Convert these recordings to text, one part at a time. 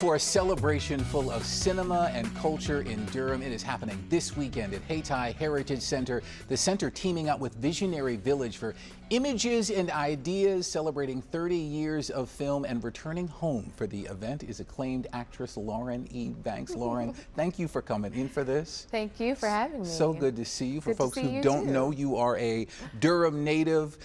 For a celebration full of cinema and culture in Durham, it is happening this weekend at Hayti Heritage Center. The center teaming up with Visionary Village for images and ideas, celebrating 30 years of film, and returning home for the event is acclaimed actress Lauren E. Banks. Lauren, thank you for coming in for this. Thank you for having me. So good to see you. For good folks who don't know, you are a Durham native,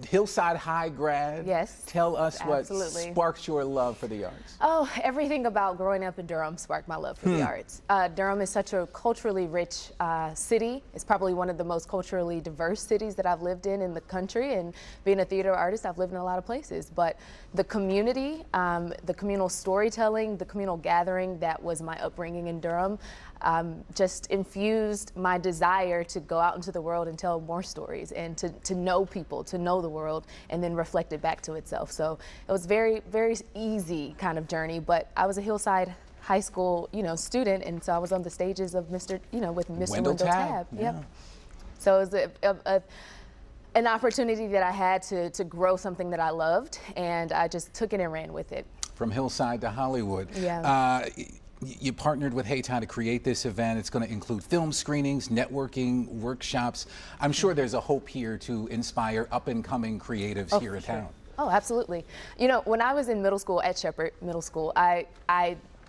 Hillside High grad. Yes. Tell us absolutely. What sparks your love for the arts. Oh, everything about growing up in Durham sparked my love for the arts. Durham is such a culturally rich city. It's probably one of the most culturally diverse cities that I've lived in the country, and being a theater artist, I've lived in a lot of places. But the community, the communal storytelling, the communal gathering that was my upbringing in Durham just infused my desire to go out into the world and tell more stories and to know people, to know the world, and then reflect it back to itself. So it was very, very easy kind of journey, but I was a Hillside High School, student, and so I was on the stages of with Mr. Wendell Tabb. Yeah. Yep. So it was an opportunity that I had to grow something that I loved, and I just took it and ran with it. From Hillside to Hollywood. Yeah. You partnered with Hayti to create this event. It's going to include film screenings, networking, workshops. I'm sure there's a hope here to inspire up-and-coming creatives here in town. Oh, absolutely. When I was in middle school at Shepherd Middle School, I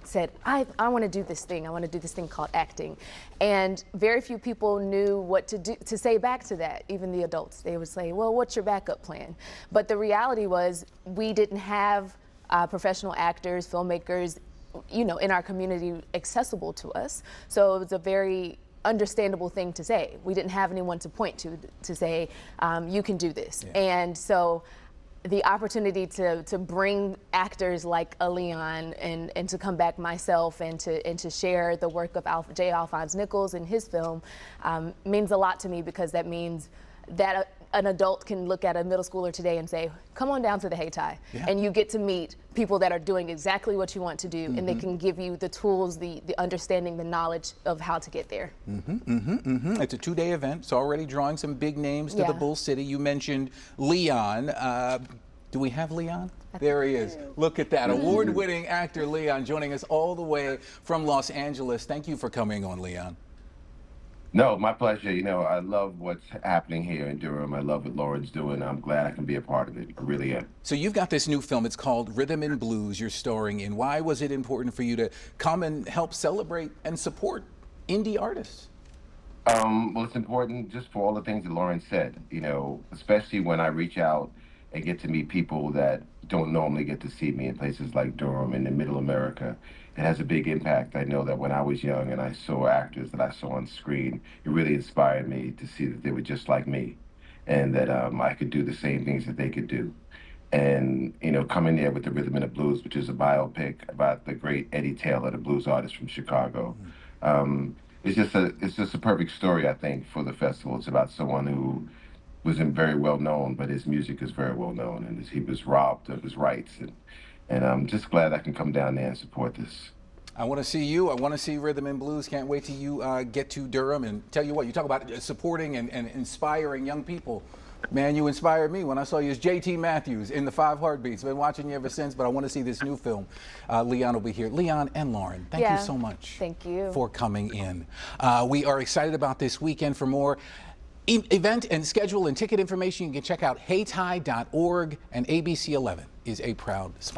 said, I want to do this thing. I want to do this thing called acting. And very few people knew what to say back to that, even the adults. They would say, well, what's your backup plan? But the reality was we didn't have professional actors, filmmakers, in our community accessible to us. So it was a very understandable thing to say. We didn't have anyone to point to say, you can do this. Yeah. And so the opportunity to bring actors like a Leon and to come back myself and to share the work of J. Alphonse Nichols in his film means a lot to me, because that means that an adult can look at a middle schooler today and say, come on down to the Hayti, and you get to meet people that are doing exactly what you want to do, and they can give you the tools, the understanding, the knowledge of how to get there. It's a two-day event. It's already drawing some big names to the Bull City. You mentioned Leon. Do we have Leon? There he is. Look at that. Award-winning actor Leon joining us all the way from Los Angeles. Thank you for coming on, Leon. No, my pleasure. I love what's happening here in Durham. I love what Lauren's doing. I'm glad I can be a part of it. I really am. So you've got this new film. It's called Rhythm and Blues you're starring in. Why was it important for you to come and help celebrate and support indie artists? Well, it's important just for all the things that Lauren said, especially when I reach out and get to meet people that don't normally get to see me in places like Durham and in Middle America. It has a big impact. I know that when I was young and I saw actors that I saw on screen, it really inspired me to see that they were just like me, and that I could do the same things that they could do. And, coming there with the Rhythm and the Blues, which is a biopic about the great Eddie Taylor, the blues artist from Chicago. It's just a perfect story, I think, for the festival. It's about someone who wasn't very well known, but his music is very well known, and he was robbed of his rights. And I'm just glad I can come down there and support this. I want to see you. I want to see Rhythm and Blues. Can't wait till you get to Durham. And tell you what, you talk about supporting and inspiring young people. Man, you inspired me when I saw you as J.T. Matthews in the 5 Heartbeats. Been watching you ever since, but I want to see this new film. Leon will be here. Leon and Lauren, thank you so much. Thank you for coming in. We are excited about this weekend. For more event and schedule and ticket information, you can check out hayti.org, and ABC 11 is a proud sponsor.